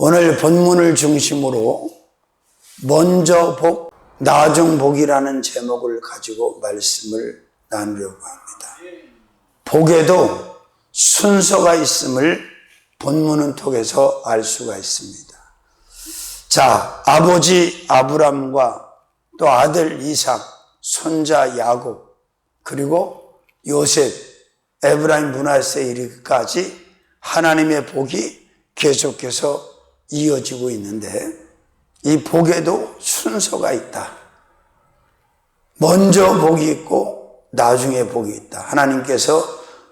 오늘 본문을 중심으로 먼저 복, 나중 복이라는 제목을 가지고 말씀을 나누려고 합니다. 복에도 순서가 있음을 본문을 통해서 알 수가 있습니다. 자, 아버지 아브람과 또 아들 이삭, 손자 야곱, 그리고 요셉, 에브라임 문하세에 이르기까지 하나님의 복이 계속해서 이어지고 있는데, 이 복에도 순서가 있다. 먼저 복이 있고 나중에 복이 있다. 하나님께서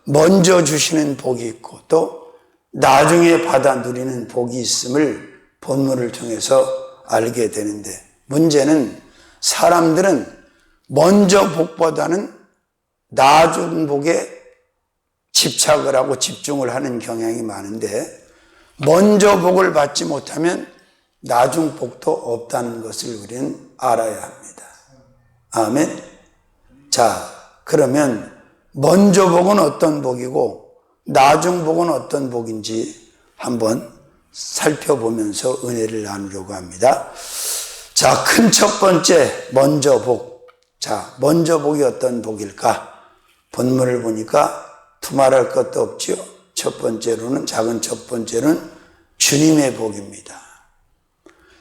먼저 주시는 복이 있고 또 나중에 받아 누리는 복이 있음을 본문을 통해서 알게 되는데, 문제는 사람들은 먼저 복보다는 나중 복에 집착을 하고 집중을 하는 경향이 많은데, 먼저 복을 받지 못하면 나중 복도 없다는 것을 우리는 알아야 합니다. 아멘. 자, 그러면 먼저 복은 어떤 복이고 나중 복은 어떤 복인지 한번 살펴보면서 은혜를 나누려고 합니다. 자, 큰 첫 번째 먼저 복. 자, 먼저 복이 어떤 복일까? 본문을 보니까 두말할 것도 없지요. 첫 번째로는, 작은 첫 번째는 주님의 복입니다.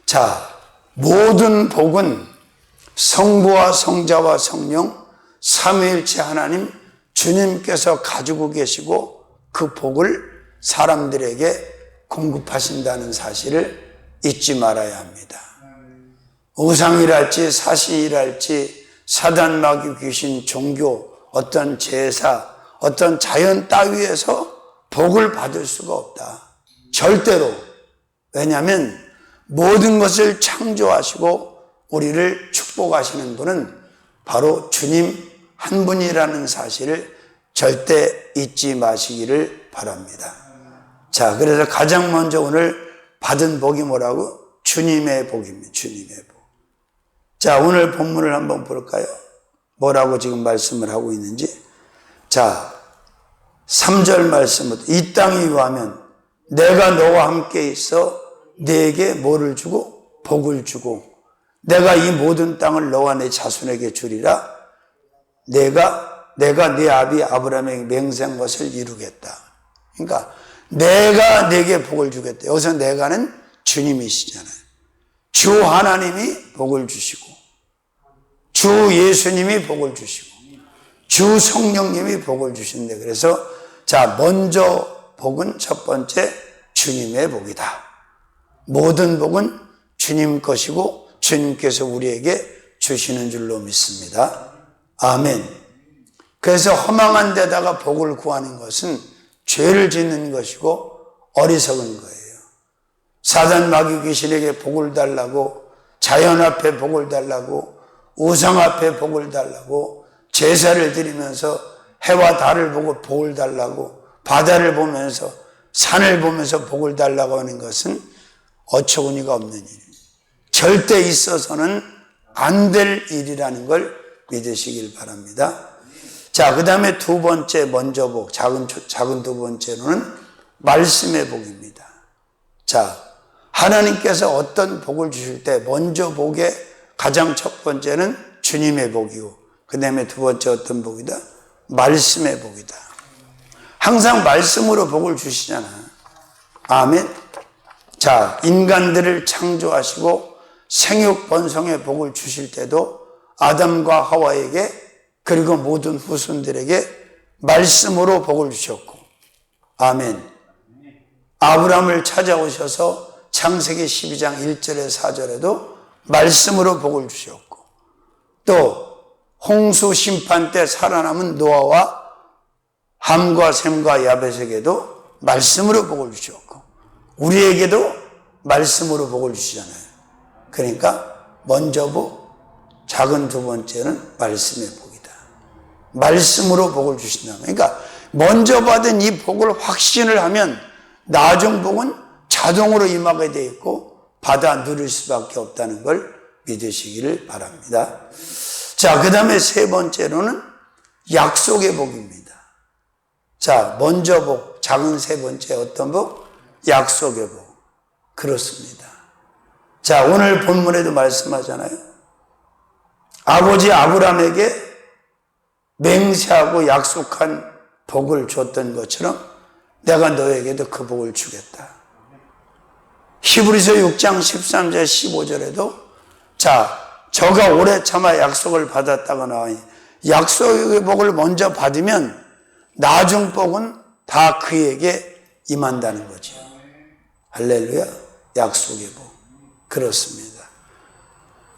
자, 모든 복은 성부와 성자와 성령 삼위일체 하나님 주님께서 가지고 계시고 그 복을 사람들에게 공급하신다는 사실을 잊지 말아야 합니다. 우상이랄지 사신이랄지 사단 마귀 귀신 종교 어떤 제사 어떤 자연 따위에서 복을 받을 수가 없다. 절대로. 왜냐하면 모든 것을 창조하시고 우리를 축복하시는 분은 바로 주님 한 분이라는 사실을 절대 잊지 마시기를 바랍니다. 자, 그래서 가장 먼저 오늘 받은 복이 뭐라고? 주님의 복입니다. 주님의 복. 자, 오늘 본문을 한번 볼까요? 뭐라고 지금 말씀을 하고 있는지. 자, 3절 말씀부터 이 땅이 유하면 내가 너와 함께 있어 네게 뭐를 주고? 복을 주고 내가 이 모든 땅을 너와 내 자손에게 주리라. 내가 네 아비 아브라함에게 맹세한 것을 이루겠다. 그러니까 내가 네게 복을 주겠다. 여기서 내가는 주님이시잖아요. 주 하나님이 복을 주시고 주 예수님이 복을 주시고 주 성령님이 복을 주신대. 그래서 자, 먼저 복은 첫 번째 주님의 복이다. 모든 복은 주님 것이고 주님께서 우리에게 주시는 줄로 믿습니다. 아멘. 그래서 허망한 데다가 복을 구하는 것은 죄를 짓는 것이고 어리석은 거예요. 사단 마귀 귀신에게 복을 달라고, 자연 앞에 복을 달라고, 우상 앞에 복을 달라고, 제사를 드리면서 해와 달을 보고 복을 달라고, 바다를 보면서 산을 보면서 복을 달라고 하는 것은 어처구니가 없는 일입니다. 절대 있어서는 안 될 일이라는 걸 믿으시길 바랍니다. 자, 그 다음에 두 번째 먼저 복, 작은 두 번째로는 말씀의 복입니다. 자, 하나님께서 어떤 복을 주실 때 먼저 복의 가장 첫 번째는 주님의 복이고 그 다음에 두 번째 어떤 복이다? 말씀의 복이다. 항상 말씀으로 복을 주시잖아요. 아멘. 자, 인간들을 창조하시고 생육 번성의 복을 주실 때도 아담과 하와에게 그리고 모든 후손들에게 말씀으로 복을 주셨고, 아멘. 아브라함을 찾아오셔서 창세기 12장 1절에 4절에도 말씀으로 복을 주셨고, 또 홍수 심판 때 살아남은 노아와 함과 셈과 야벳에게도 말씀으로 복을 주셨고 우리에게도 말씀으로 복을 주시잖아요. 그러니까 먼저 복, 작은 두 번째는 말씀의 복이다. 말씀으로 복을 주신다. 그러니까 먼저 받은 이 복을 확신을 하면 나중 복은 자동으로 임하게 되어 있고 받아 누릴 수밖에 없다는 걸 믿으시기를 바랍니다. 자, 그 다음에 세 번째로는 약속의 복입니다. 자, 먼저 복, 작은 세 번째 어떤 복? 약속의 복. 그렇습니다. 자, 오늘 본문에도 말씀하잖아요. 아버지 아브라함에게 맹세하고 약속한 복을 줬던 것처럼 내가 너에게도 그 복을 주겠다. 히브리서 6장 13절 15절에도 자, 저가 오래 참아 약속을 받았다고 나와니 약속의 복을 먼저 받으면 나중 복은 다 그에게 임한다는 거죠. 할렐루야. 약속의 복. 그렇습니다.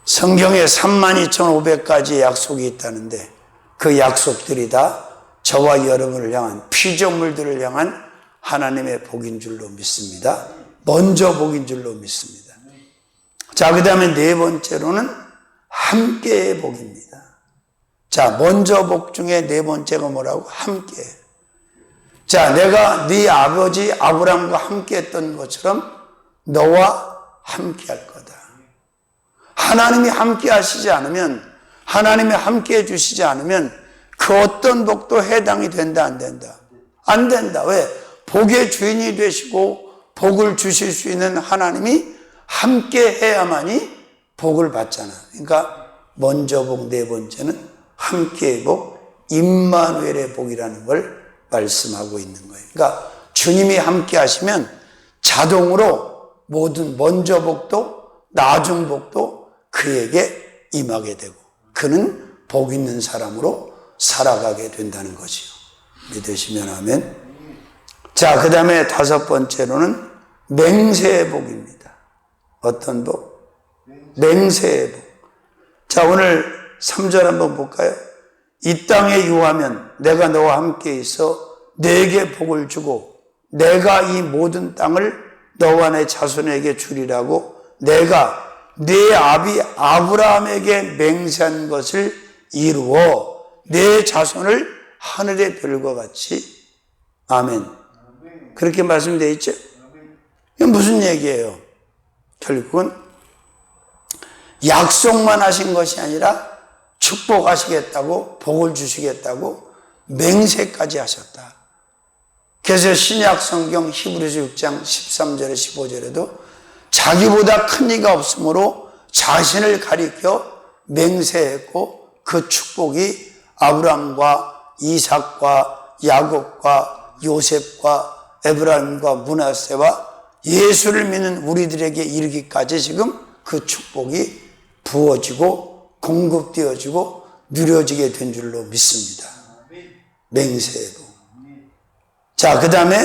성경에 32,500가지 약속이 있다는데 그 약속들이 다 저와 여러분을 향한 피조물들을 향한 하나님의 복인 줄로 믿습니다. 먼저 복인 줄로 믿습니다. 자, 그 다음에 네 번째로는 함께의 복입니다. 자, 먼저 복 중에 네 번째가 뭐라고? 함께. 자, 내가 네 아버지 아브라함과 함께 했던 것처럼 너와 함께 할 거다. 하나님이 함께 하시지 않으면, 하나님이 함께 해주시지 않으면 그 어떤 복도 해당이 된다, 안 된다? 안 된다. 왜? 복의 주인이 되시고 복을 주실 수 있는 하나님이 함께 해야만이 복을 받잖아. 그러니까 먼저 복 네 번째는 함께의 복, 임마누엘의 복이라는 걸 말씀하고 있는 거예요. 그러니까 주님이 함께 하시면 자동으로 모든 먼저 복도 나중 복도 그에게 임하게 되고 그는 복 있는 사람으로 살아가게 된다는 거지요. 믿으시면 아멘. 자, 그 다음에 다섯 번째로는 맹세의 복입니다. 어떤 복? 맹세의 복. 자, 오늘 3절 한번 볼까요? 이 땅에 유하면 내가 너와 함께 있어 네게 복을 주고 내가 이 모든 땅을 너와 내 자손에게 주리라고 내가 네 아비 아브라함에게 맹세한 것을 이루어 네 자손을 하늘의 별과 같이. 아멘. 그렇게 말씀되어 있죠? 이건 무슨 얘기예요? 결국은 약속만 하신 것이 아니라 축복하시겠다고 복을 주시겠다고 맹세까지 하셨다. 그래서 신약 성경 히브리서 6장 13절에 15절에도 자기보다 큰 이가 없으므로 자신을 가리켜 맹세했고 그 축복이 아브라함과 이삭과 야곱과 요셉과 에브라임과 므낫세와 예수를 믿는 우리들에게 이르기까지 지금 그 축복이 부어지고 공급되어지고 누려지게 된 줄로 믿습니다. 맹세의 복. 자, 그 다음에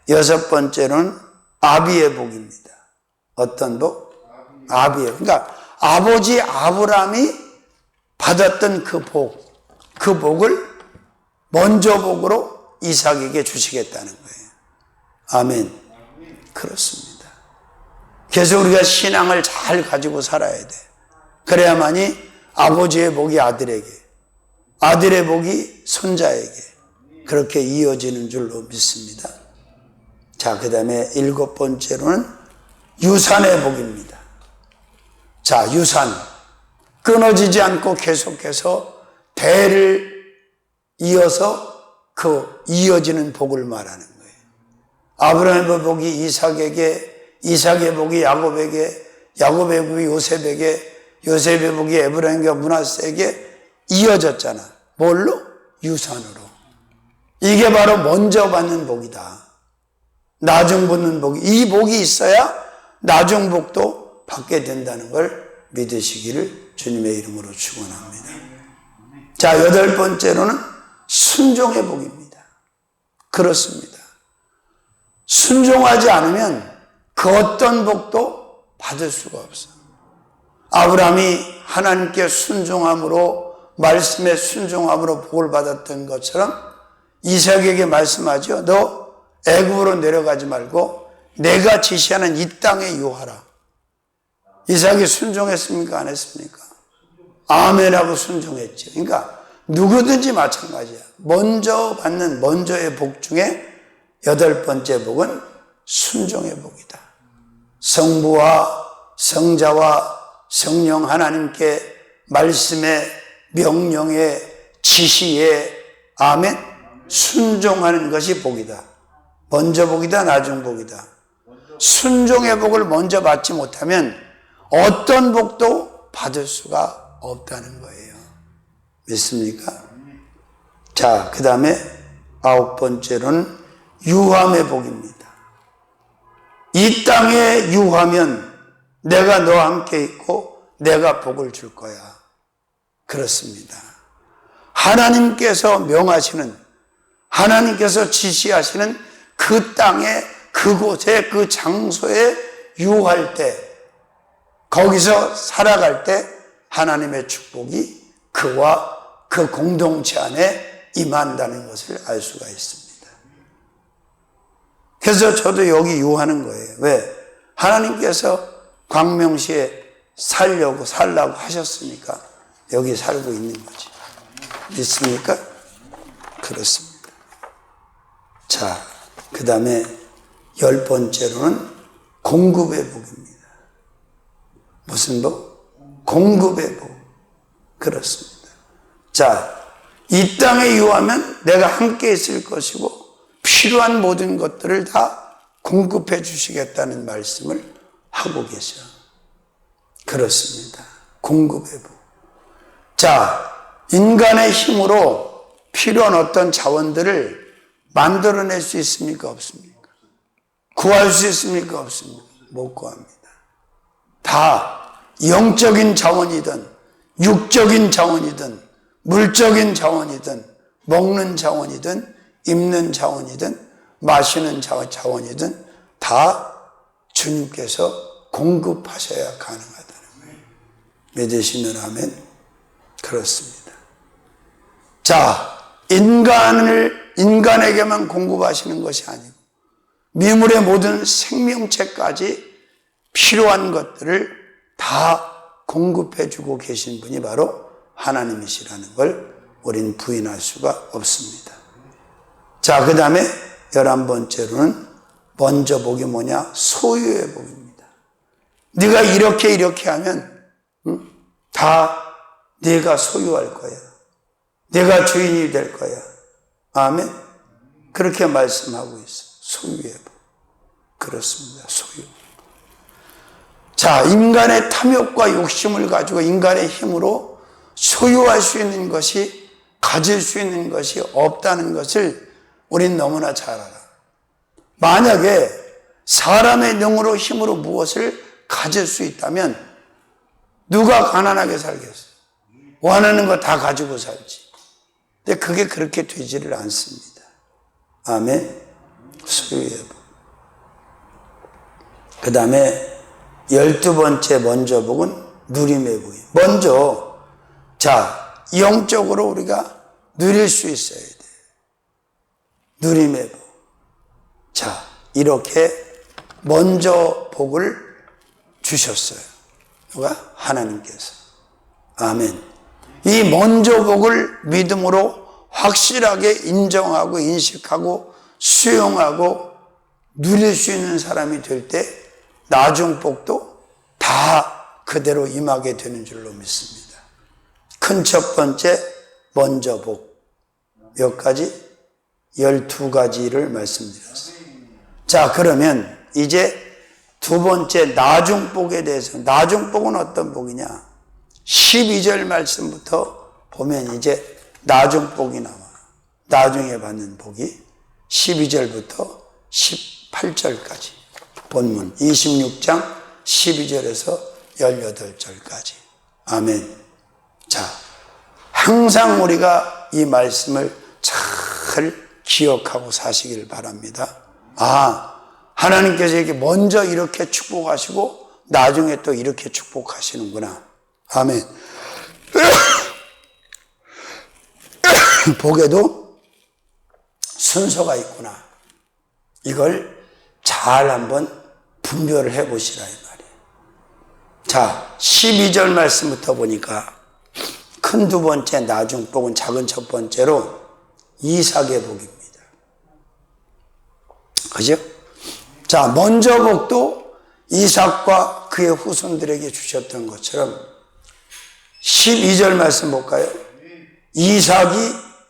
여섯 번째는 아비의 복입니다. 어떤 복? 아비의 복. 그러니까 아버지 아브라함이 받았던 그 복, 그 복을 먼저 복으로 이삭에게 주시겠다는 거예요. 아멘. 그렇습니다. 그래서 우리가 신앙을 잘 가지고 살아야 돼. 그래야만이 아버지의 복이 아들에게, 아들의 복이 손자에게 그렇게 이어지는 줄로 믿습니다. 자, 그 다음에 일곱 번째로는 유산의 복입니다. 자, 유산. 끊어지지 않고 계속해서 대를 이어서 그 이어지는 복을 말하는 거예요. 아브라함의 복이 이삭에게, 이삭의 복이 야곱에게, 야곱의 복이 요셉에게, 요셉의 복이 에브라임과 므낫세에게 이어졌잖아. 뭘로? 유산으로. 이게 바로 먼저 받는 복이다. 나중 받는 복이, 이 복이 있어야 나중 복도 받게 된다는 걸 믿으시기를 주님의 이름으로 축원합니다. 자, 여덟 번째로는 순종의 복입니다. 그렇습니다. 순종하지 않으면 그 어떤 복도 받을 수가 없어. 아브라함이 하나님께 순종함으로, 말씀에 순종함으로 복을 받았던 것처럼 이삭에게 말씀하죠. 너 애굽으로 내려가지 말고 내가 지시하는 이 땅에 유하라. 이삭이 순종했습니까? 안 했습니까? 아멘하고 순종했죠. 그러니까 누구든지 마찬가지야. 먼저 받는 먼저의 복 중에 여덟 번째 복은 순종의 복이다. 성부와 성자와 성령 하나님께 말씀의 명령의 지시에 아멘 순종하는 것이 복이다. 먼저 복이다, 나중 복이다. 순종의 복을 먼저 받지 못하면 어떤 복도 받을 수가 없다는 거예요. 믿습니까? 자, 그 다음에 9번째로는 유함의 복입니다. 이 땅에 유하면 내가 너와 함께 있고 내가 복을 줄 거야. 그렇습니다. 하나님께서 명하시는, 하나님께서 지시하시는 그 땅에, 그곳에, 그 장소에 유할 때, 거기서 살아갈 때 하나님의 축복이 그와 그 공동체 안에 임한다는 것을 알 수가 있습니다. 그래서 저도 여기 유하는 거예요. 왜? 하나님께서 광명시에 살라고 하셨으니까 여기 살고 있는 거지. 믿습니까? 그렇습니다. 자, 그 다음에 10번째로는 공급의 복입니다. 무슨 복? 공급의 복. 그렇습니다. 자, 이 땅에 유하면 내가 함께 있을 것이고 필요한 모든 것들을 다 공급해 주시겠다는 말씀을 하고 계셔. 그렇습니다. 공급의 복. 자, 인간의 힘으로 필요한 어떤 자원들을 만들어낼 수 있습니까? 없습니까? 구할 수 있습니까? 없습니까? 못 구합니다. 다 영적인 자원이든 육적인 자원이든 물적인 자원이든 먹는 자원이든 입는 자원이든 마시는 자원이든 다 주님께서 공급하셔야 가능하다는 거예요. 믿으시면 아멘. 그렇습니다. 자, 인간에게만 공급하시는 것이 아니고 미물의 모든 생명체까지 필요한 것들을 다 공급해 주고 계신 분이 바로 하나님이시라는 걸 우리는 부인할 수가 없습니다. 자, 그 다음에 11번째로는 먼저 복이 뭐냐? 소유의 복입니다. 네가 이렇게 하면 다 네가 소유할 거야. 네가 주인이 될 거야. 아멘. 그렇게 말씀하고 있어. 소유의 복. 그렇습니다. 소유. 자, 인간의 탐욕과 욕심을 가지고 인간의 힘으로 소유할 수 있는 것이, 가질 수 있는 것이 없다는 것을 우린 너무나 잘 알아. 만약에 사람의 능으로 힘으로 무엇을 가질 수 있다면 누가 가난하게 살겠어요? 원하는 거 다 가지고 살지. 근데 그게 그렇게 되지를 않습니다. 아멘. 소유의 복. 그 다음에 12번째 먼저 복은 누림의 복이에요. 먼저, 자, 영적으로 우리가 누릴 수 있어야 돼. 누림의 복. 자, 이렇게 먼저 복을 주셨어요. 누가? 하나님께서. 아멘. 이 먼저 복을 믿음으로 확실하게 인정하고 인식하고 수용하고 누릴 수 있는 사람이 될 때 나중 복도 다 그대로 임하게 되는 줄로 믿습니다. 큰 첫 번째 먼저 복. 몇 가지? 12가지를 말씀드렸어요. 자, 그러면 이제 두 번째 나중 복에 대해서, 나중 복은 어떤 복이냐? 12절 말씀부터 보면 이제 나중 복이 나와. 나중에 받는 복이 12절부터 18절까지. 본문 26장 12절에서 18절까지. 아멘. 자, 항상 우리가 이 말씀을 잘 기억하고 사시길 바랍니다. 아, 하나님께서 이렇게 먼저 이렇게 축복하시고 나중에 또 이렇게 축복하시는구나. 아멘. 복에도 순서가 있구나. 이걸 잘 한번 분별을 해보시라 이 말이에요. 자, 12절 말씀부터 보니까 큰 두 번째 나중 복은 작은 첫 번째로 이삭의 복입니다. 그죠? 자, 먼저 복도 이삭과 그의 후손들에게 주셨던 것처럼 12절 말씀 볼까요? 이삭이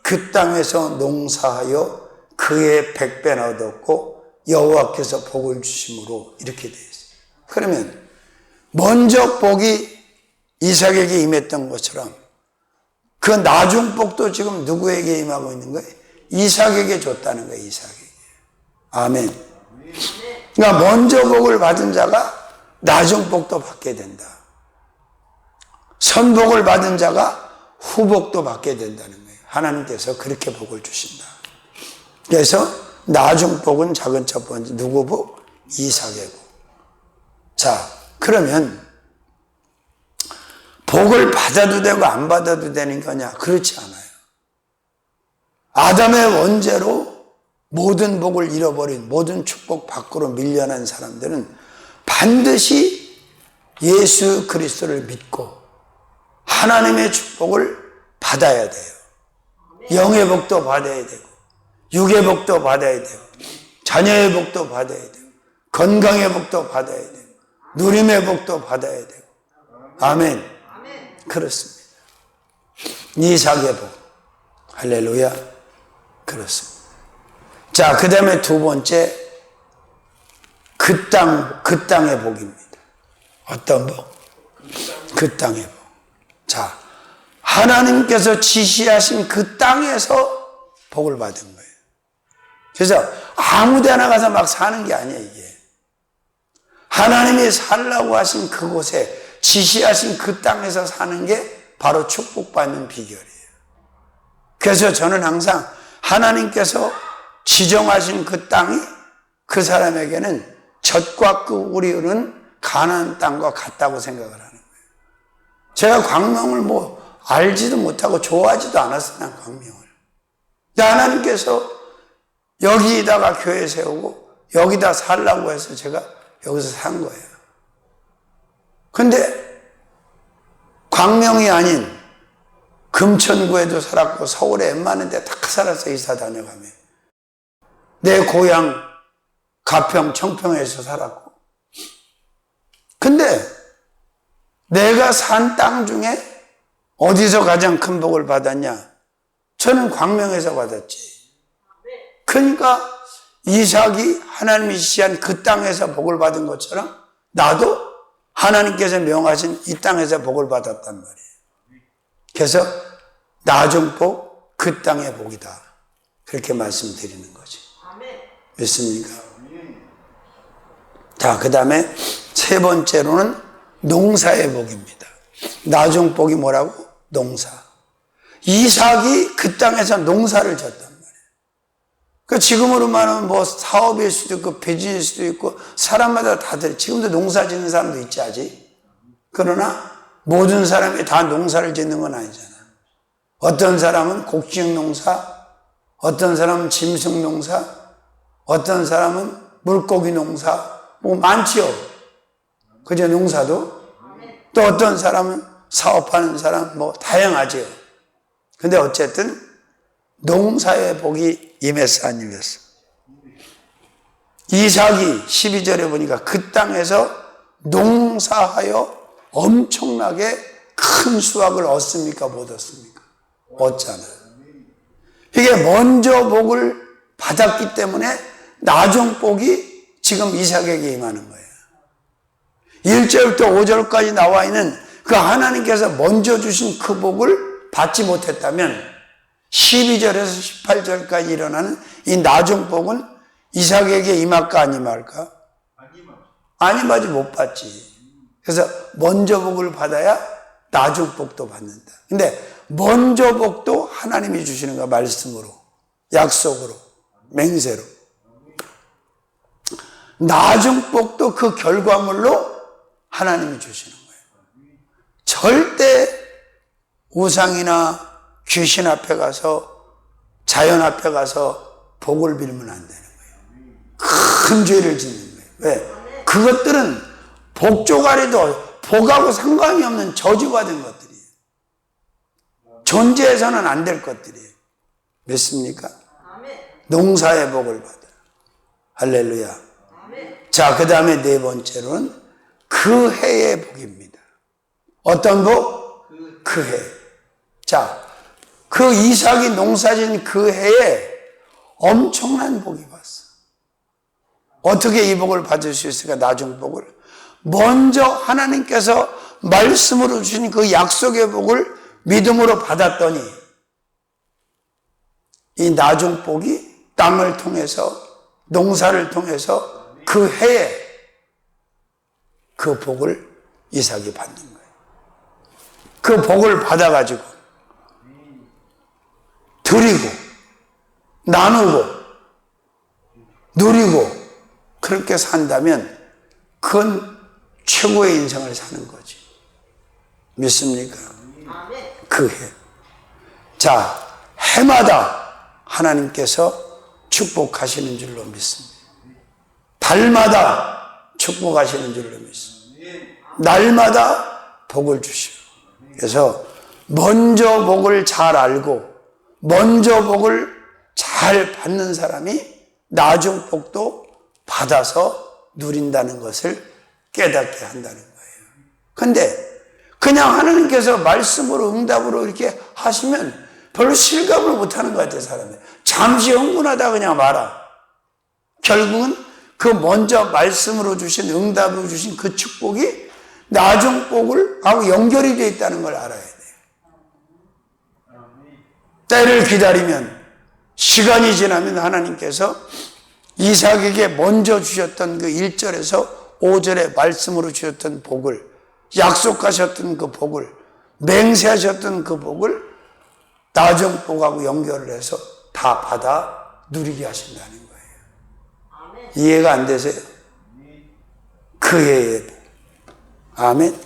그 땅에서 농사하여 그의 100배나 얻었고 여호와께서 복을 주심으로 이렇게 되어 있어요. 그러면 먼저 복이 이삭에게 임했던 것처럼 그 나중 복도 지금 누구에게 임하고 있는 거예요? 이삭에게 줬다는 거예요. 이삭에게. 아멘. 그러니까 먼저 복을 받은 자가 나중 복도 받게 된다. 선복을 받은 자가 후복도 받게 된다는 거예요. 하나님께서 그렇게 복을 주신다. 그래서 나중 복은 작은 첫 번째 누구 복? 이삭의 복. 자, 그러면 복을 받아도 되고 안 받아도 되는 거냐? 그렇지 않아요. 아담의 원죄로 모든 복을 잃어버린, 모든 축복 밖으로 밀려난 사람들은 반드시 예수 그리스도를 믿고 하나님의 축복을 받아야 돼요. 영의 복도 받아야 되고 육의 복도 받아야 되고 자녀의 복도 받아야 되고 건강의 복도 받아야 되고 누림의 복도 받아야 되고. 아멘. 그렇습니다. 이삭의 복. 할렐루야. 그렇습니다. 자, 그 다음에 두 번째, 그 땅의 복입니다. 어떤 복? 그 땅의 복. 자, 하나님께서 지시하신 그 땅에서 복을 받은 거예요. 그래서 아무 데나 가서 막 사는 게 아니에요, 이게. 하나님이 살라고 하신 그곳에 지시하신 그 땅에서 사는 게 바로 축복받는 비결이에요. 그래서 저는 항상 하나님께서 지정하신 그 땅이 그 사람에게는 젖과 꿀이 흐르는 가나안 땅과 같다고 생각을 하는 거예요. 제가 광명을 알지도 못하고 좋아하지도 않았어요, 난 광명을. 하나님께서 여기다가 교회 세우고 여기다 살라고 해서 제가 여기서 산 거예요. 근데 광명이 아닌 금천구에도 살았고 서울에 웬만한 데 다 살았어, 이사 다녀가면. 내 고향 가평, 청평에서 살았고. 근데 내가 산 땅 중에 어디서 가장 큰 복을 받았냐? 저는 광명에서 받았지. 그러니까 이삭이 하나님이 지시한 그 땅에서 복을 받은 것처럼 나도 하나님께서 명하신 이 땅에서 복을 받았단 말이에요. 그래서 나중 복, 그 땅의 복이다. 그렇게 말씀드리는 거죠. 믿습니까? 자, 그 다음에 세 번째로는 농사의 복입니다. 나중 복이 뭐라고? 농사. 이삭이 그 땅에서 농사를 졌단 말이에요. 그 지금으로 말하면 사업일 수도 있고 비즈니스일 수도 있고 사람마다 다들 지금도 농사 짓는 사람도 있지 아직. 그러나 모든 사람이 다 농사를 짓는 건 아니잖아. 어떤 사람은 곡식 농사, 어떤 사람은 짐승 농사, 어떤 사람은 물고기 농사, 많지요. 그죠? 농사도. 또 어떤 사람은 사업하는 사람, 다양하지요. 근데 어쨌든 농사의 복이 임했어, 안 임했어? 이삭이 12절에 보니까 그 땅에서 농사하여 엄청나게 큰 수확을 얻습니까? 못 얻습니까? 얻잖아요. 이게 먼저 복을 받았기 때문에 나중 복이 지금 이삭에게 임하는 거예요. 1절부터 5절까지 나와 있는 그 하나님께서 먼저 주신 그 복을 받지 못했다면 12절에서 18절까지 일어나는 이 나중 복은 이삭에게 임할까 안 임할까? 안 임하지, 못 받지. 그래서 먼저 복을 받아야 나중 복도 받는다. 근데 먼저 복도 하나님이 주시는 거야. 말씀으로, 약속으로, 맹세로. 나중 복도 그 결과물로 하나님이 주시는 거예요. 절대 우상이나 귀신 앞에 가서, 자연 앞에 가서 복을 빌면 안 되는 거예요. 큰 죄를 짓는 거예요. 왜? 그것들은 복조가리도 복하고 상관이 없는 저주받은 것들이에요. 존재해서는 안 될 것들이에요. 믿습니까? 농사의 복을 받아요. 할렐루야. 자, 그 다음에 네 번째로는 그 해의 복입니다. 어떤 복? 그 해. 자, 그 이삭이 농사진 그 해에 엄청난 복이 왔어. 어떻게 이 복을 받을 수 있을까? 나중복을. 먼저 하나님께서 말씀으로 주신 그 약속의 복을 믿음으로 받았더니 이 나중복이 땅을 통해서, 농사를 통해서 그 해에 그 복을 이삭이 받는 거예요. 그 복을 받아가지고 드리고 나누고 누리고 그렇게 산다면 그건 최고의 인생을 사는 거지. 믿습니까? 그 해. 자, 해마다 하나님께서 축복하시는 줄로 믿습니다. 달마다 축복하시는 줄로 믿습니다. 날마다 복을 주시고. 그래서 먼저 복을 잘 알고 먼저 복을 잘 받는 사람이 나중 복도 받아서 누린다는 것을 깨닫게 한다는 거예요. 근데 그냥 하나님께서 말씀으로 응답으로 이렇게 하시면 별로 실감을 못하는 것 같아요, 사람이. 잠시 흥분하다 그냥 말아. 결국은 그 먼저 말씀으로 주신, 응답으로 주신 그 축복이 나중 복을 하고 연결이 되어 있다는 걸 알아야 돼요. 때를 기다리면, 시간이 지나면 하나님께서 이삭에게 먼저 주셨던 그 1절에서 5절의 말씀으로 주셨던 복을, 약속하셨던 그 복을, 맹세하셨던 그 복을 나중 복하고 연결을 해서 다 받아 누리게 하신다는 거예요. 이해가 안 되세요? 그 해의 복. 아멘.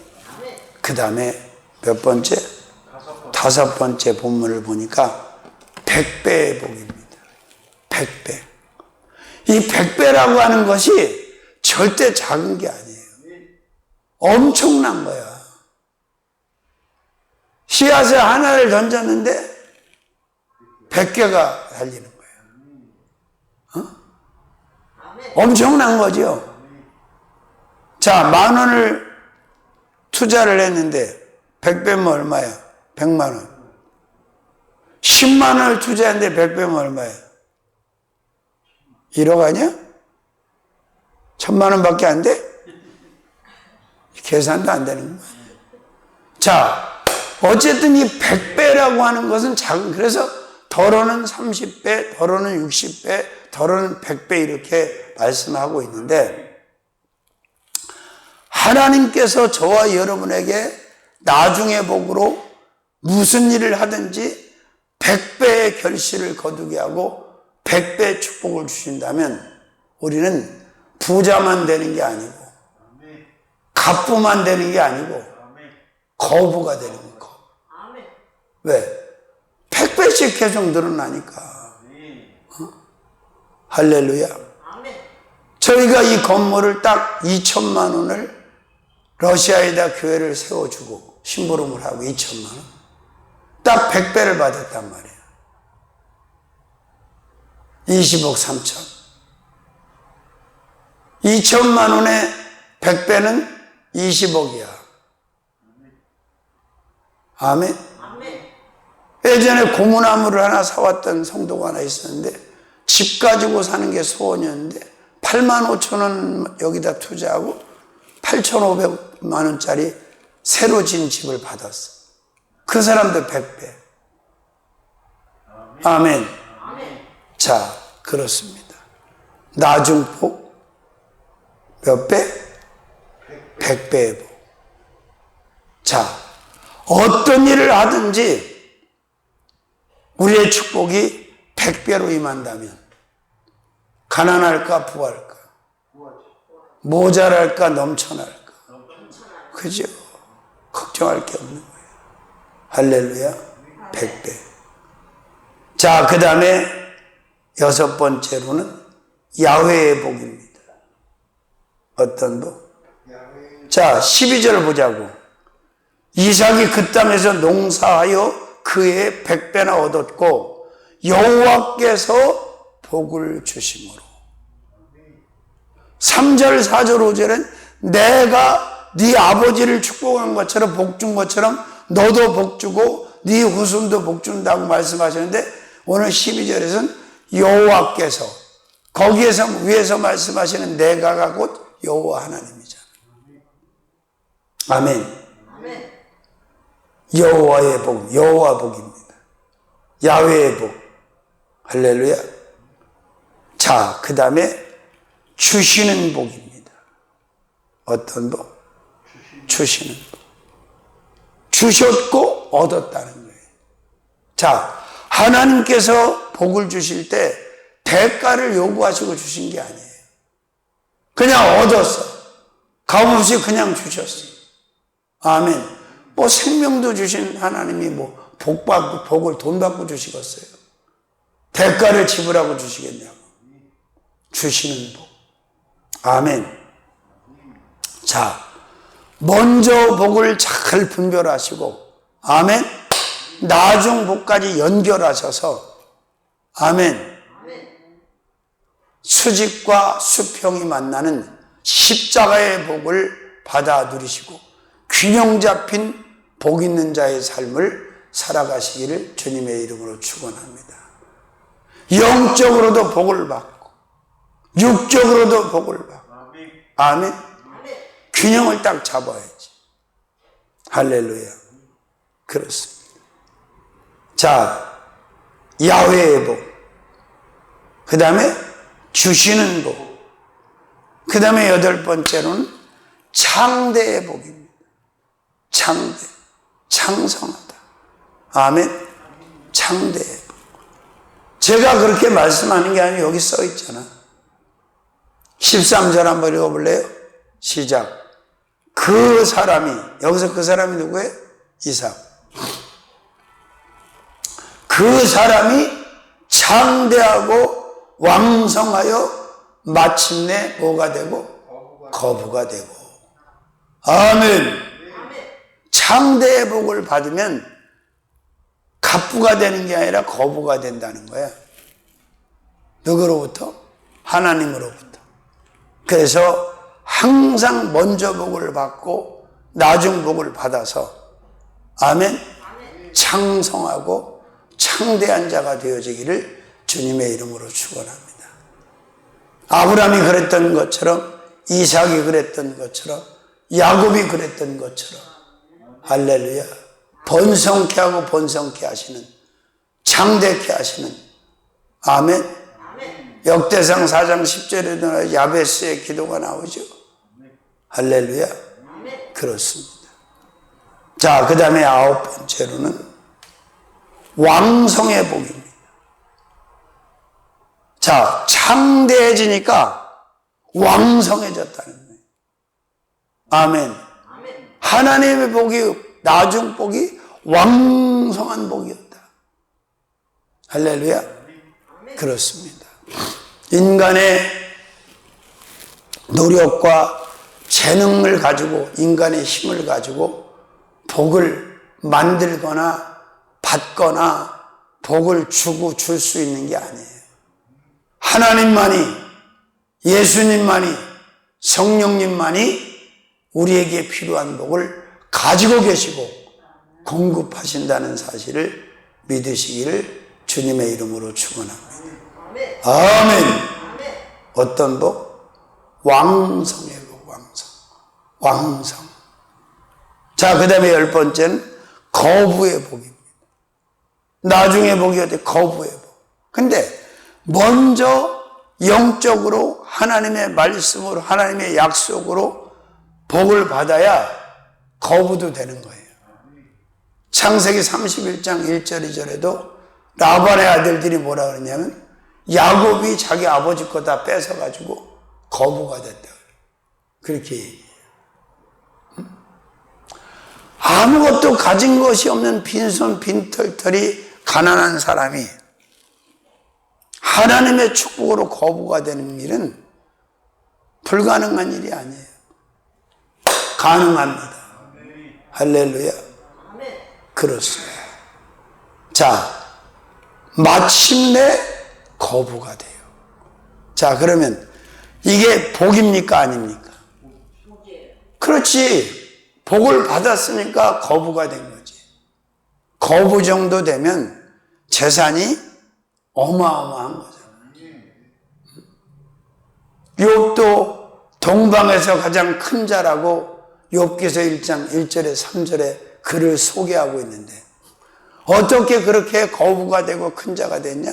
그 다음에 몇 번째? 다섯 번째 본문을 보니까 100배의 복입니다. 100배. 이 100배라고 하는 것이 절대 작은 게 아니에요. 엄청난 거야. 씨앗을 하나를 던졌는데 100개가 달리는 거예요. 엄청난 거죠. 자, 10,000원을 투자를 했는데 100배면 얼마야? 100만 원. 10만 원을 투자했는데 100배면 얼마야? 1억 아니야? 1,000만 원밖에 안 돼? 계산도 안 되는 거야. 자, 어쨌든 이 100배라고 하는 것은 작은, 그래서 덜어는 30배, 덜어는 60배, 덜어는 100배 이렇게 말씀하고 있는데, 하나님께서 저와 여러분에게 나중의 복으로 무슨 일을 하든지 100배의 결실을 거두게 하고 100배의 축복을 주신다면 우리는 부자만 되는 게 아니고 갑부만 되는 게 아니고 거부가 되는 거예요. 왜? 100배씩 계속 늘어나니까. 할렐루야. 저희가 이 건물을 딱 2,000만 원을 러시아에다 교회를 세워주고 심부름을 하고 2,000만 원. 딱 100배를 받았단 말이에요. 20억 3천. 2,000만 원에 100배는 20억이야. 아멘. 예전에 고무나무를 하나 사왔던 성도가 하나 있었는데 집 가지고 사는 게 소원이었는데 85,000원 여기다 투자하고 8,500만 원짜리 새로 진 집을 받았어. 그 사람도 100배. 아멘. 자, 그렇습니다. 나중 복 몇 배? 100배의 복. 자, 어떤 일을 하든지 우리의 축복이 100배로 임한다면 가난할까 부할까? 모자랄까 넘쳐날까? 그죠? 걱정할 게 없는 거예요. 할렐루야. 100배. 자, 그 다음에 6번째로는 야훼의 복입니다. 어떤 복? 자, 12절을 보자고. 이삭이 그 땅에서 농사하여 그의 100배나 얻었고 여호와께서 복을 주심으로. 3절, 4절, 5절은 내가 네 아버지를 축복한 것처럼 복 준 것처럼 너도 복 주고 네 후손도 복 준다고 말씀하셨는데 오늘 12절에서는 여호와께서 거기에서 위에서 말씀하시는 내가가 곧 여호와 하나님이잖아. 아멘. 여호와의 복, 여호와 복입니다. 야훼의 복. 할렐루야. 자, 그 다음에 주시는 복입니다. 어떤 복? 주시는 복. 주셨고 얻었다는 거예요. 자, 하나님께서 복을 주실 때 대가를 요구하시고 주신 게 아니에요. 그냥 얻었어. 값없이 그냥 주셨어. 아멘. 뭐 생명도 주신 하나님이 뭐 복을 돈 받고 주시겠어요? 대가를 지불하고 주시겠냐고. 주시는 복. 아멘. 자, 먼저 복을 잘 분별하시고, 아멘. 나중 복까지 연결하셔서, 아멘. 수직과 수평이 만나는 십자가의 복을 받아 누리시고 균형 잡힌 복 있는 자의 삶을 살아가시기를 주님의 이름으로 축원합니다. 영적으로도 복을 받고 육적으로도 복을 받고. 아멘. 균형을 딱 잡아야지. 할렐루야. 그렇습니다. 자, 야훼의 복, 그 다음에 주시는 복, 그 다음에 8번째로는 창대의 복입니다. 창대, 창성하다. 아멘. 창대의 복. 제가 그렇게 말씀하는 게 아니고 여기 써 있잖아. 13절 한번 읽어볼래요? 시작. 그 사람이, 여기서 그 사람이 누구예요? 이삭. 그 사람이 창대하고 왕성하여 마침내 뭐가 되고? 거부가 되고. 아멘. 창대의 복을 받으면 갑부가 되는 게 아니라 거부가 된다는 거야. 누구로부터? 하나님으로부터. 그래서 항상 먼저 복을 받고 나중 복을 받아서, 아멘, 창성하고 창대한 자가 되어지기를 주님의 이름으로 축원합니다. 아브라함이 그랬던 것처럼, 이삭이 그랬던 것처럼, 야곱이 그랬던 것처럼, 할렐루야. 번성케 하고 번성케 하시는, 창대케 하시는, 아멘. 역대상 4장 10절에도 야베스의 기도가 나오죠. 할렐루야. 그렇습니다. 자, 그 다음에 9번째로는 왕성의 복입니다. 자, 창대해지니까 왕성해졌다는 거예요. 아멘. 하나님의 복이, 나중 복이 왕성한 복이었다. 할렐루야. 그렇습니다. 인간의 노력과 재능을 가지고, 인간의 힘을 가지고 복을 만들거나 받거나 복을 주고 줄 수 있는 게 아니에요. 하나님만이, 예수님만이, 성령님만이 우리에게 필요한 복을 가지고 계시고 공급하신다는 사실을 믿으시기를 주님의 이름으로 축원합니다. 아멘. 어떤 복? 왕성의 복, 왕성. 자, 그 다음에 10번째는 거부의 복입니다. 나중에 복이 어때? 거부의 복. 근데 먼저 영적으로 하나님의 말씀으로, 하나님의 약속으로 복을 받아야 거부도 되는 거예요. 창세기 31장 1절 2절에도 라반의 아들들이 뭐라 그러냐면 야곱이 자기 아버지 거 다 뺏어가지고 거부가 됐다. 그렇게 얘기해요. 아무것도 가진 것이 없는 빈손 빈털털이 가난한 사람이 하나님의 축복으로 거부가 되는 일은 불가능한 일이 아니에요. 가능합니다. 할렐루야. 그렇습니다. 자, 마침내 거부가 돼요. 자, 그러면 이게 복입니까? 아닙니까? 그렇지. 복을 받았으니까 거부가 된 거지. 거부 정도 되면 재산이 어마어마한 거잖아요. 욥도 동방에서 가장 큰 자라고 욥기서 1장 1절에 3절에 그를 소개하고 있는데 어떻게 그렇게 거부가 되고 큰 자가 됐냐?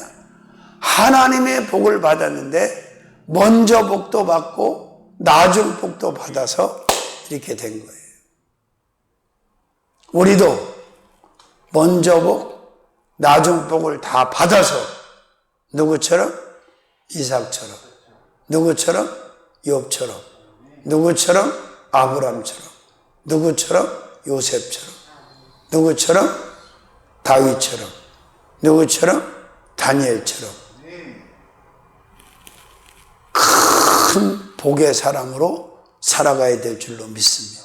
하나님의 복을 받았는데 먼저 복도 받고 나중 복도 받아서 이렇게 된 거예요. 우리도 먼저 복, 나중 복을 다 받아서 누구처럼? 이삭처럼, 누구처럼? 욥처럼, 누구처럼? 아브람처럼, 누구처럼? 요셉처럼, 누구처럼? 다윗처럼, 누구처럼? 다니엘처럼 큰 복의 사람으로 살아가야 될 줄로 믿습니다.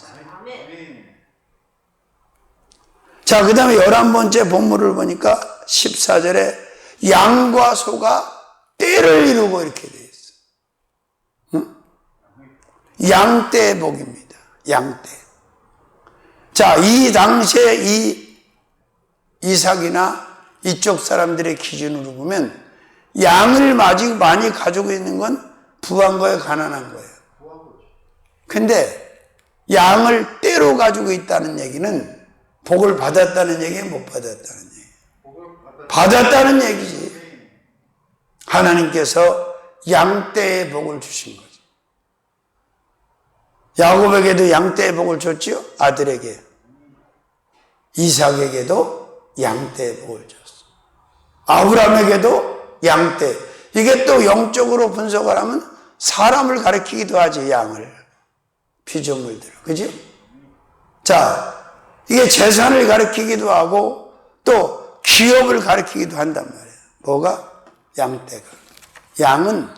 자, 그 다음에 11번째 본문을 보니까 14절에 양과 소가 떼를 이루고 이렇게 되어 있어요. 응? 양떼의 복입니다. 양떼. 자, 이 당시에 이 이삭이나 이쪽 사람들의 기준으로 보면 양을 많이 가지고 있는 건 부한 거예요, 가난한 거예요. 근데 양을 떼로 가지고 있다는 얘기는 복을 받았다는 얘기예요, 못 받았다는 얘기예요? 받았다는 얘기지. 하나님께서 양떼의 복을 주신 거죠. 야곱에게도 양떼의 복을 줬지요, 아들에게. 이삭에게도 양떼의 복을 줬어. 아브라함에게도 양떼. 이게 또 영적으로 분석을 하면 사람을 가리키기도 하지, 양을. 피조물들. 그죠? 자, 이게 재산을 가리키기도 하고 또 기업을 가리키기도 한단 말이에요. 뭐가? 양떼가. 양은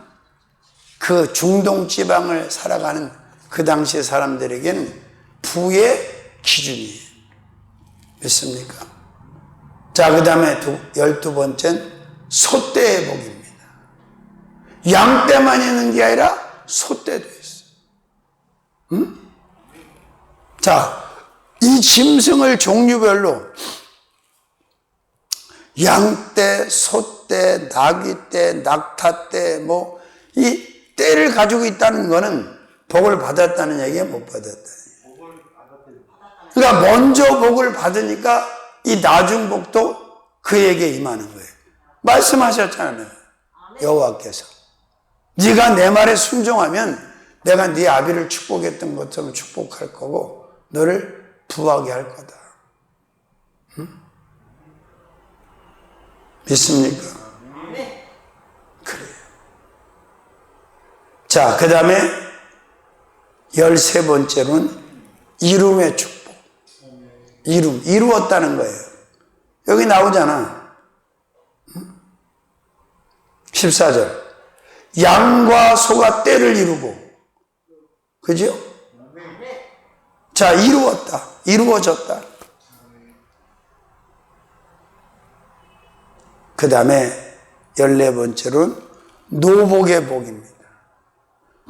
그 중동 지방을 살아가는 그 당시 사람들에게는 부의 기준이에요. 믿습니까? 자, 그 다음에 12번째는 소떼의 복입니다. 양떼만 있는 게 아니라 소떼도 있어요. 응? 자, 이 짐승을 종류별로 양떼, 소떼, 나귀떼, 낙타떼, 이 떼를 가지고 있다는 거는 복을 받았다는 얘기야, 못 받았다는 얘기야. 그러니까 먼저 복을 받으니까 이 나중 복도 그에게 임하는 거예요. 말씀하셨잖아요, 여호와께서. 네가 내 말에 순종하면 내가 네 아비를 축복했던 것처럼 축복할 거고 너를 부하게 할 거다. 응? 믿습니까? 네. 그래요. 자, 그 다음에 13번째로는 이룸의 축복. 이루었다는 거예요. 여기 나오잖아. 14절. 양과 소가 떼를 이루고. 그죠? 자, 이루었다. 이루어졌다. 그 다음에 14번째로는 노복의 복입니다.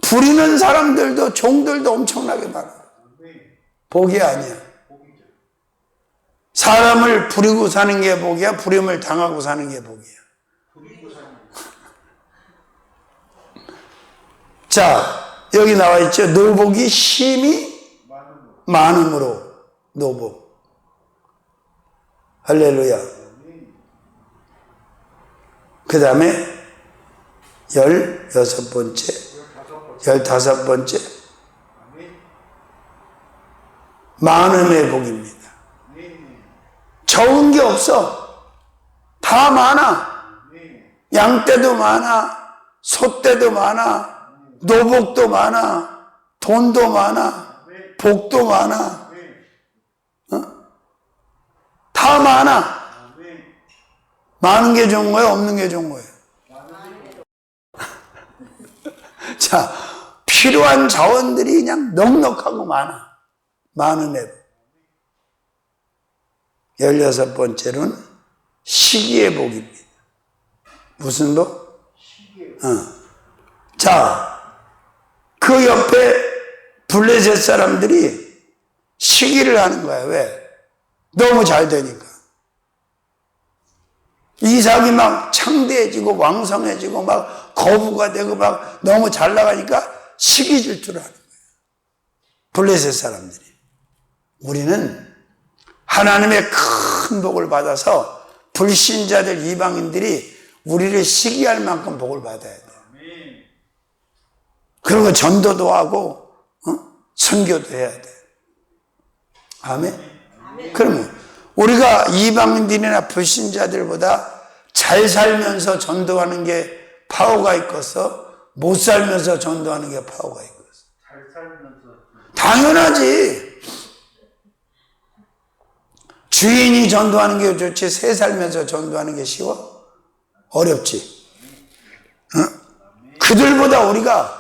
부리는 사람들도 종들도 엄청나게 많아요. 복이 아니야. 사람을 부리고 사는 게 복이야? 부림을 당하고 사는 게 복이야? 자, 여기 나와 있죠. 노복이 심히 많음으로 노복. 할렐루야. 그 다음에 16번째, 15번째 많음의 복입니다. 적은 게 없어. 다 많아. 양떼도 많아, 소떼도 많아, 노복도 많아, 돈도 많아, 복도 많아. 다 많아. 많은 게 좋은 거예요? 없는 게 좋은 거예요? 자, 필요한 자원들이 그냥 넉넉하고 많아. 많은 애. 16번째로는 시기의 복입니다. 무슨 복? 자, 그 옆에 블레셋 사람들이 시기를 하는 거야. 왜? 너무 잘 되니까. 이삭이 막 창대해지고 왕성해지고 막 거부가 되고 막 너무 잘 나가니까 시기 질투를 하는 거예요. 블레셋 사람들이. 우리는 하나님의 큰 복을 받아서 불신자들 이방인들이 우리를 시기할 만큼 복을 받아야 돼요. 그리고 전도도 하고 선교도 해야 돼요. 아멘. 그러면 우리가 이방인들이나 불신자들보다 잘 살면서 전도하는 게 파워가 있겠어? 못 살면서 전도하는 게 파워가 있겠어? 잘 살면서. 당연하지. 주인이 전도하는 게 좋지 새 살면서 전도하는 게 쉬워? 어렵지. 그들보다 우리가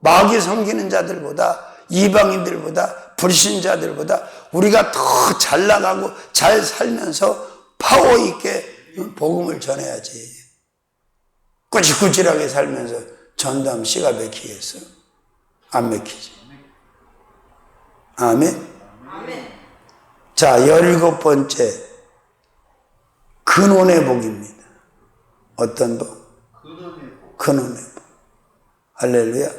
마귀 섬기는 자들보다 이방인들보다 불신자들보다 우리가 더 잘 나가고 잘 살면서 파워 있게 복음을 전해야지. 꾸질꾸질하게 살면서 전도하면 씨가 맥히겠어? 안 맥히지. 아멘. 자, 17번째 근원의 복입니다. 어떤 복? 근원의 복. 할렐루야.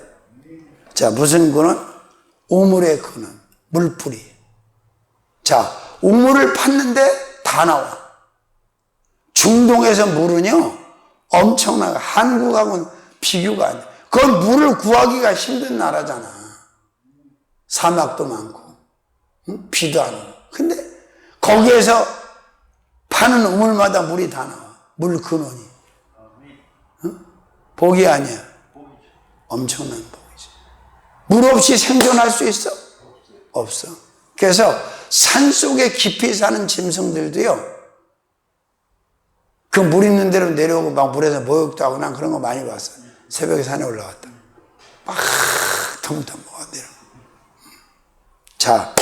자, 무슨 근원? 우물의 근원, 물뿌리. 자, 우물을 팠는데 다 나와. 중동에서 물은요 엄청나게 한국하고는 비교가 안 돼. 그건 물을 구하기가 힘든 나라잖아. 사막도 많고 비도 안 오고. 근데 거기에서 파는 우물마다 물이 다 나와. 물 근원이. 복이 아니야. 엄청난 복이지. 물 없이 생존할 수 있어? 없어. 그래서 산속에 깊이 사는 짐승들도요 그 물 있는 데로 내려오고 막 물에서 목욕도 하고 난 그런 거 많이 봤어. 새벽에 산에 올라갔다 막 텅텅 내려. 자,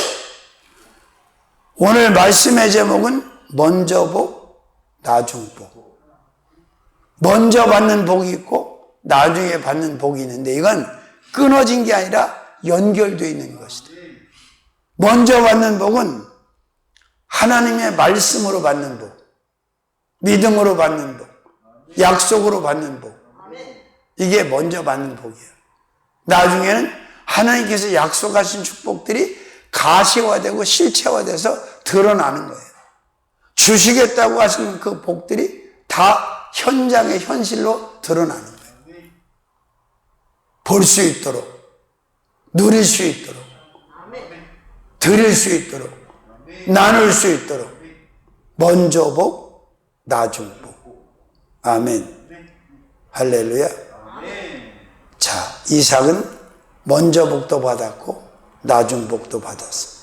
오늘 말씀의 제목은 먼저 복, 나중 복. 먼저 받는 복이 있고 나중에 받는 복이 있는데 이건 끊어진 게 아니라 연결되어 있는 것이다. 먼저 받는 복은 하나님의 말씀으로 받는 복, 믿음으로 받는 복, 약속으로 받는 복. 이게 먼저 받는 복이에요. 나중에는 하나님께서 약속하신 축복들이 가시화되고 실체화돼서 드러나는 거예요. 주시겠다고 하신 그 복들이 다 현장의 현실로 드러나는 거예요. 볼 수 있도록, 누릴 수 있도록, 드릴 수 있도록, 나눌 수 있도록. 먼저 복, 나중 복. 아멘. 할렐루야. 자, 이삭은 먼저 복도 받았고 나중 복도 받았어.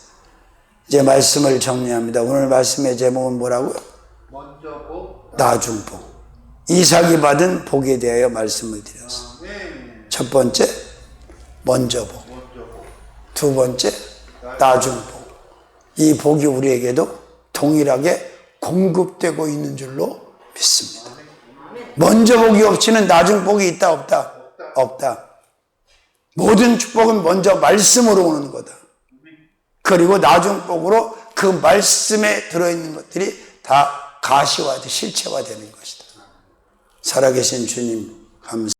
이제 말씀을 정리합니다. 오늘 말씀의 제목은 뭐라고요? 먼저 복, 나중 복. 이삭이 받은 복에 대하여 말씀을 드렸어. 첫 번째, 먼저 복. 두 번째, 나중 복. 이 복이 우리에게도 동일하게 공급되고 있는 줄로 믿습니다. 먼저 복이 없이는 나중 복이 있다 없다? 없다. 모든 축복은 먼저 말씀으로 오는 거다. 그리고 나중 복으로 그 말씀에 들어있는 것들이 다 가시화되고 실체화되는 것이다. 살아계신 주님 감사합니다.